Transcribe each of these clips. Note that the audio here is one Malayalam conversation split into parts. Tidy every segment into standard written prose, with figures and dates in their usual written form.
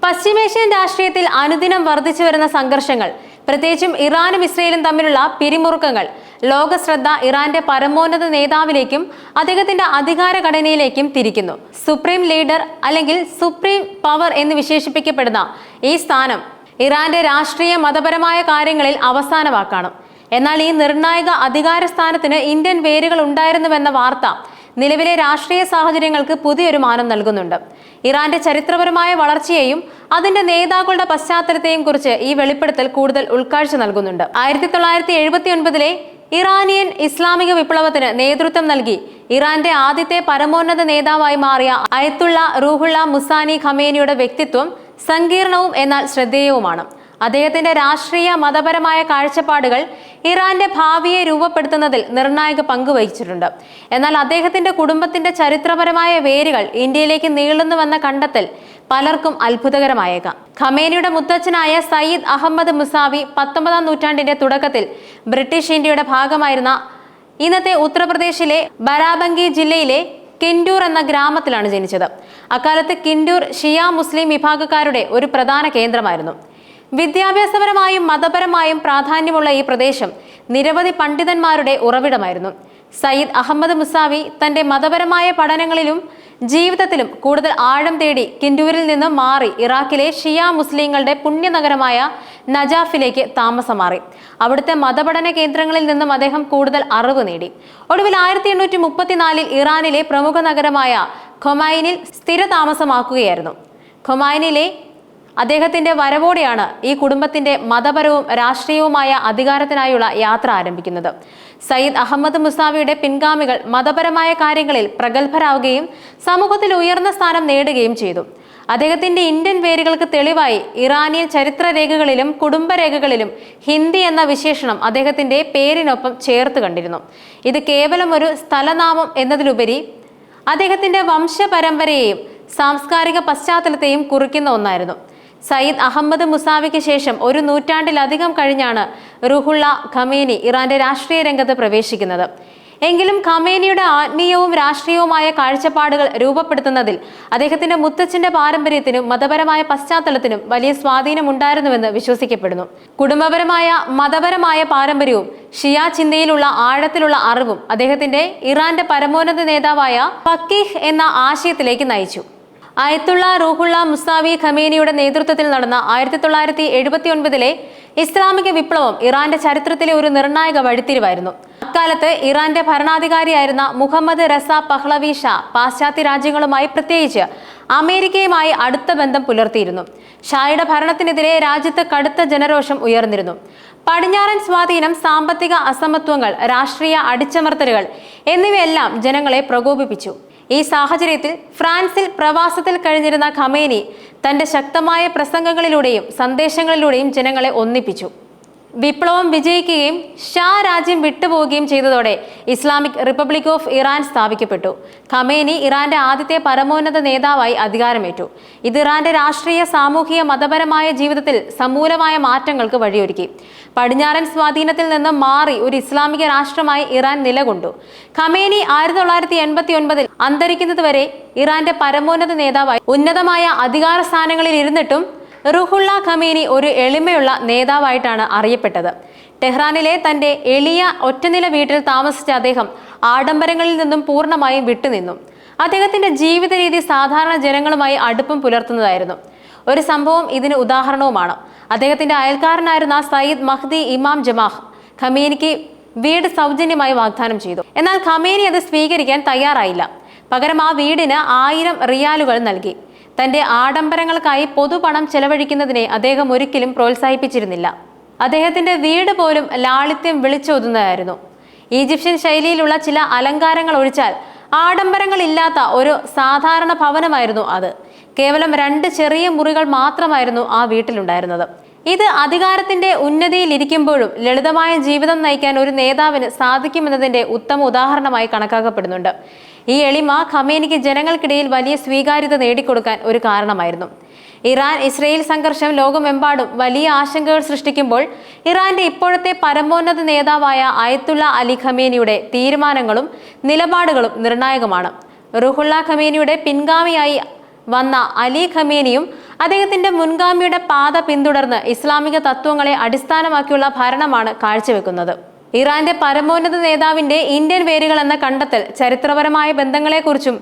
പശ്ചിമേഷ്യൻ രാഷ്ട്രീയത്തിൽ അനുദിനം വർദ്ധിച്ചു വരുന്ന സംഘർഷങ്ങൾ, പ്രത്യേകിച്ചും ഇറാനും ഇസ്രയേലും തമ്മിലുള്ള പിരിമുറുക്കങ്ങൾ ലോക ശ്രദ്ധ ഇറാന്റെ പരമോന്നത നേതാവിലേക്കും അദ്ദേഹത്തിന്റെ അധികാര ഘടനയിലേക്കും തിരിക്കുന്നു. സുപ്രീം ലീഡർ അല്ലെങ്കിൽ സുപ്രീം പവർ എന്ന് വിശേഷിപ്പിക്കപ്പെടുന്ന ഈ സ്ഥാനം ഇറാന്റെ രാഷ്ട്രീയ മതപരമായ കാര്യങ്ങളിൽ അവസാന വാക്കാണ്. എന്നാൽ ഈ നിർണായക അധികാര സ്ഥാനത്തിന് ഇന്ത്യൻ വേരുകൾ ഉണ്ടായിരുന്നുവെന്ന വാർത്ത നിലവിലെ രാഷ്ട്രീയ സാഹചര്യങ്ങൾക്ക് പുതിയൊരു മാനം നൽകുന്നുണ്ട്. ഇറാന്റെ ചരിത്രപരമായ വളർച്ചയെയും അതിന്റെ നേതാക്കളുടെ പശ്ചാത്തലത്തെയും കുറിച്ച് ഈ വെളിപ്പെടുത്തൽ കൂടുതൽ ഉൾക്കാഴ്ച നൽകുന്നുണ്ട്. 1979 ഇറാനിയൻ ഇസ്ലാമിക വിപ്ലവത്തിന് നേതൃത്വം നൽകി ഇറാന്റെ ആദ്യത്തെ പരമോന്നത നേതാവായി മാറിയ അയത്തുള്ള റൂഹുള്ള മുസാനി ഖമേനിയുടെ വ്യക്തിത്വം സങ്കീർണവും എന്നാൽ ശ്രദ്ധേയവുമാണ്. അദ്ദേഹത്തിന്റെ രാഷ്ട്രീയ മതപരമായ കാഴ്ചപ്പാടുകൾ ഇറാന്റെ ഭാവിയെ രൂപപ്പെടുത്തുന്നതിൽ നിർണായക പങ്ക് വഹിച്ചിട്ടുണ്ട്. എന്നാൽ അദ്ദേഹത്തിന്റെ കുടുംബത്തിന്റെ ചരിത്രപരമായ വേരുകൾ ഇന്ത്യയിലേക്ക് നീളുന്നുവെന്ന കണ്ടെത്തൽ പലർക്കും അത്ഭുതകരമായേക്കാം. ഖമേനിയുടെ മുത്തച്ഛനായ സയ്യിദ് അഹമ്മദ് മുസാവി 19-ാം നൂറ്റാണ്ടിന്റെ തുടക്കത്തിൽ ബ്രിട്ടീഷ് ഇന്ത്യയുടെ ഭാഗമായിരുന്ന ഇന്നത്തെ ഉത്തർപ്രദേശിലെ ബരാബങ്കി ജില്ലയിലെ കിൻഡൂർ എന്ന ഗ്രാമത്തിലാണ് ജനിച്ചത്. അക്കാലത്ത് കിൻഡൂർ ഷിയ മുസ്ലിം വിഭാഗക്കാരുടെ ഒരു പ്രധാന കേന്ദ്രമായിരുന്നു. വിദ്യാഭ്യാസപരമായും മതപരമായും പ്രാധാന്യമുള്ള ഈ പ്രദേശം നിരവധി പണ്ഡിതന്മാരുടെ ഉറവിടമായിരുന്നു. സയ്യിദ് അഹമ്മദ് മുസാവി തന്റെ മതപരമായ പഠനങ്ങളിലും ജീവിതത്തിലും കൂടുതൽ ആഴം തേടി കിൻഡൂരിൽ നിന്നും മാറി ഇറാഖിലെ ഷിയ മുസ്ലിങ്ങളുടെ പുണ്യനഗരമായ നജാഫിലേക്ക് താമസം മാറി. അവിടുത്തെ മതപഠന കേന്ദ്രങ്ങളിൽ നിന്നും അദ്ദേഹം കൂടുതൽ അറിവ് നേടി. ഒടുവിൽ 1834 ഇറാനിലെ പ്രമുഖ നഗരമായ ഖൊമൈനിൽ സ്ഥിര താമസമാക്കുകയായിരുന്നു. ഖൊമൈനിലെ അദ്ദേഹത്തിന്റെ വരവോടെയാണ് ഈ കുടുംബത്തിന്റെ മതപരവും രാഷ്ട്രീയവുമായ അധികാരത്തിനായുള്ള യാത്ര ആരംഭിക്കുന്നത്. സയ്യിദ് അഹമ്മദ് മുസാവിയുടെ പിൻഗാമികൾ മതപരമായ കാര്യങ്ങളിൽ പ്രഗത്ഭരാവുകയും സമൂഹത്തിൽ ഉയർന്ന സ്ഥാനം നേടുകയും ചെയ്തു. അദ്ദേഹത്തിന്റെ ഇന്ത്യൻ വേരുകൾക്ക് തെളിവായി ഇറാനിയൻ ചരിത്രരേഖകളിലും കുടുംബരേഖകളിലും ഹിന്ദി എന്ന വിശേഷണം അദ്ദേഹത്തിന്റെ പേരിനൊപ്പം ചേർത്ത് കണ്ടിരുന്നു. ഇത് കേവലം ഒരു സ്ഥലനാമം എന്നതിലുപരി അദ്ദേഹത്തിന്റെ വംശപരമ്പരയെയും സാംസ്കാരിക പശ്ചാത്തലത്തെയും കുറിക്കുന്ന ഒന്നായിരുന്നു. സയ്യിദ് അഹമ്മദ് മുസാവിക്ക് ശേഷം ഒരു നൂറ്റാണ്ടിലധികം കഴിഞ്ഞാണ് റൂഹുള്ള ഖമേനി ഇറാന്റെ രാഷ്ട്രീയ രംഗത്ത് പ്രവേശിക്കുന്നത്. എങ്കിലും ഖമേനിയുടെ ആത്മീയവും രാഷ്ട്രീയവുമായ കാഴ്ചപ്പാടുകൾ രൂപപ്പെടുത്തുന്നതിൽ അദ്ദേഹത്തിന്റെ മുത്തച്ഛന്റെ പാരമ്പര്യത്തിനും മതപരമായ പശ്ചാത്തലത്തിനും വലിയ സ്വാധീനമുണ്ടായിരുന്നുവെന്ന് വിശ്വസിക്കപ്പെടുന്നു. കുടുംബപരമായ മതപരമായ പാരമ്പര്യവും ഷിയ ചിന്തയിലുള്ള ആഴത്തിലുള്ള അറിവും അദ്ദേഹത്തിന്റെ ഇറാന്റെ പരമോന്നത നേതാവായ ഫക്കീഹ് എന്ന ആശയത്തിലേക്ക് നയിച്ചു. അയത്തുള്ള റൂഹുള്ള മുസാവി ഖമേനിയുടെ നേതൃത്വത്തിൽ നടന്ന 1979 ഇസ്ലാമിക വിപ്ലവം ഇറാന്റെ ചരിത്രത്തിലെ ഒരു നിർണായക വഴിത്തിരിവായിരുന്നു. അക്കാലത്ത് ഇറാന്റെ ഭരണാധികാരിയായിരുന്ന മുഹമ്മദ് റസ പഹ്ലവി ഷാ പാശ്ചാത്യ രാജ്യങ്ങളുമായി, പ്രത്യേകിച്ച് അമേരിക്കയുമായി അടുത്ത ബന്ധം പുലർത്തിയിരുന്നു. ഷായുടെ ഭരണത്തിനെതിരെ രാജ്യത്ത് കടുത്ത ജനരോഷം ഉയർന്നിരുന്നു. പടിഞ്ഞാറൻ സ്വാധീനം, സാമ്പത്തിക അസമത്വങ്ങൾ, രാഷ്ട്രീയ അടിച്ചമർത്തലുകൾ എന്നിവയെല്ലാം ജനങ്ങളെ പ്രകോപിപ്പിച്ചു. ഈ സാഹചര്യത്തിൽ ഫ്രാൻസിൽ പ്രവാസത്തിൽ കഴിഞ്ഞിരുന്ന ഖമേനി തന്റെ ശക്തമായ പ്രസംഗങ്ങളിലൂടെയും സന്ദേശങ്ങളിലൂടെയും ജനങ്ങളെ ഒന്നിപ്പിച്ചു. വിപ്ലവം വിജയിക്കുകയും ഷാ രാജ്യം വിട്ടുപോവുകയും ചെയ്തതോടെ ഇസ്ലാമിക് റിപ്പബ്ലിക് ഓഫ് ഇറാൻ സ്ഥാപിക്കപ്പെട്ടു. ഖമേനി ഇറാന്റെ ആദ്യത്തെ പരമോന്നത നേതാവായി അധികാരമേറ്റു. ഇത് ഇറാന്റെ രാഷ്ട്രീയ, സാമൂഹിക, മതപരമായ ജീവിതത്തിൽ സമൂലമായ മാറ്റങ്ങൾക്ക് വഴിയൊരുക്കി. പടിഞ്ഞാറൻ സ്വാധീനത്തിൽ നിന്ന് മാറി ഒരു ഇസ്ലാമിക രാഷ്ട്രമായി ഇറാൻ നിലകൊണ്ടു. ഖമേനി 1989 അന്തരിക്കുന്നതുവരെ ഇറാന്റെ പരമോന്നത നേതാവായി ഉന്നതമായ അധികാര സ്ഥാനങ്ങളിൽ ഇരുന്നിട്ടും റൂഹുള്ള ഖമേനി ഒരു എളിമയുള്ള നേതാവായിട്ടാണ് അറിയപ്പെട്ടത്. ടെഹ്റാനിലെ തന്റെ എളിയ ഒറ്റനില വീട്ടിൽ താമസിച്ച അദ്ദേഹം ആഡംബരങ്ങളിൽ നിന്നും പൂർണ്ണമായും വിട്ടുനിന്നു. അദ്ദേഹത്തിന്റെ ജീവിത രീതി സാധാരണ ജനങ്ങളുമായി അടുപ്പം പുലർത്തുന്നതായിരുന്നു. ഒരു സംഭവം ഇതിന് ഉദാഹരണവുമാണ്. അദ്ദേഹത്തിന്റെ അയൽക്കാരനായിരുന്ന സയ്യിദ് മഹ്ദി ഇമാം ജമാഹ് ഖമേനിക്ക് വീട് സൗജന്യമായി വാഗ്ദാനം ചെയ്തു. എന്നാൽ ഖമേനി അത് സ്വീകരിക്കാൻ തയ്യാറായില്ല. പകരം ആ വീടിന് 1000 റിയാലുകൾ നൽകി. തന്റെ ആഡംബരങ്ങൾക്കായി പൊതുപണം ചെലവഴിക്കുന്നതിനെ അദ്ദേഹം ഒരിക്കലും പ്രോത്സാഹിപ്പിച്ചിരുന്നില്ല. അദ്ദേഹത്തിന്റെ വീട് പോലും ലാളിത്യം വിളിച്ചോതുന്നതായിരുന്നു. ഈജിപ്ഷ്യൻ ശൈലിയിലുള്ള ചില അലങ്കാരങ്ങൾ ഒഴിച്ചാൽ ആഡംബരങ്ങളില്ലാത്ത ഒരു സാധാരണ ഭവനമായിരുന്നു അത്. കേവലം 2 ചെറിയ മുറികൾ മാത്രമായിരുന്നു ആ വീട്ടിലുണ്ടായിരുന്നത്. ഇത് അധികാരത്തിന്റെ ഉന്നതിയിൽ ഇരിക്കുമ്പോഴും ലളിതമായ ജീവിതം നയിക്കാൻ ഒരു നേതാവിന് സാധിക്കുമെന്നതിന്റെ ഉത്തമ ഉദാഹരണമായി കണക്കാക്കപ്പെടുന്നുണ്ട്. ഈ എളിമ ഖമേനിക്ക് ജനങ്ങൾക്കിടയിൽ വലിയ സ്വീകാര്യത നേടിക്കൊടുക്കാൻ ഒരു കാരണമായിരുന്നു. ഇറാൻ ഇസ്രയേൽ സംഘർഷം ലോകമെമ്പാടും വലിയ ആശങ്കകൾ സൃഷ്ടിക്കുമ്പോൾ ഇറാന്റെ ഇപ്പോഴത്തെ പരമോന്നത നേതാവായ അയത്തുള്ള അലി ഖമേനിയുടെ തീരുമാനങ്ങളും നിലപാടുകളും നിർണായകമാണ്. റൂഹുള്ള ഖമേനിയുടെ പിൻഗാമിയായി വന്ന അലി ഖമേനിയും അദ്ദേഹത്തിന്റെ മുൻഗാമിയുടെ പാത പിന്തുടർന്ന് ഇസ്ലാമിക തത്വങ്ങളെ അടിസ്ഥാനമാക്കിയുള്ള ഭരണമാണ് കാഴ്ചവെക്കുന്നത്. ഇറാന്റെ പരമോന്നത നേതാവിന്റെ ഇന്ത്യൻ വേരുകൾ എന്ന കണ്ടെത്തൽ ചരിത്രപരമായ ബന്ധങ്ങളെക്കുറിച്ചും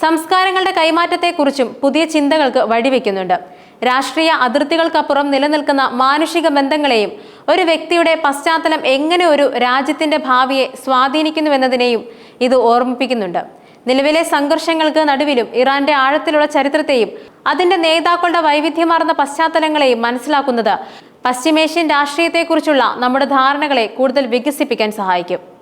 സംസ്കാരങ്ങളുടെ കൈമാറ്റത്തെക്കുറിച്ചും പുതിയ ചിന്തകൾക്ക് വഴിവെക്കുന്നുണ്ട്. രാഷ്ട്രീയ അതിർത്തികൾക്കപ്പുറം നിലനിൽക്കുന്ന മാനുഷിക ബന്ധങ്ങളെയും ഒരു വ്യക്തിയുടെ പശ്ചാത്തലം എങ്ങനെ ഒരു രാജ്യത്തിന്റെ ഭാവിയെ സ്വാധീനിക്കുന്നുവെന്നതിനെയും ഇത് ഓർമ്മിപ്പിക്കുന്നുണ്ട്. നിലവിലെ സംഘർഷങ്ങൾക്ക് നടുവിലും ഇറാന്റെ ആഴത്തിലുള്ള ചരിത്രത്തെയും അതിന്റെ നേതാക്കളുടെ വൈവിധ്യമാർന്ന പശ്ചാത്തലങ്ങളെയും മനസ്സിലാക്കുന്നത് പശ്ചിമേഷ്യൻ രാഷ്ട്രീയത്തെക്കുറിച്ചുള്ള നമ്മുടെ ധാരണകളെ കൂടുതൽ വികസിപ്പിക്കാൻ സഹായിക്കും.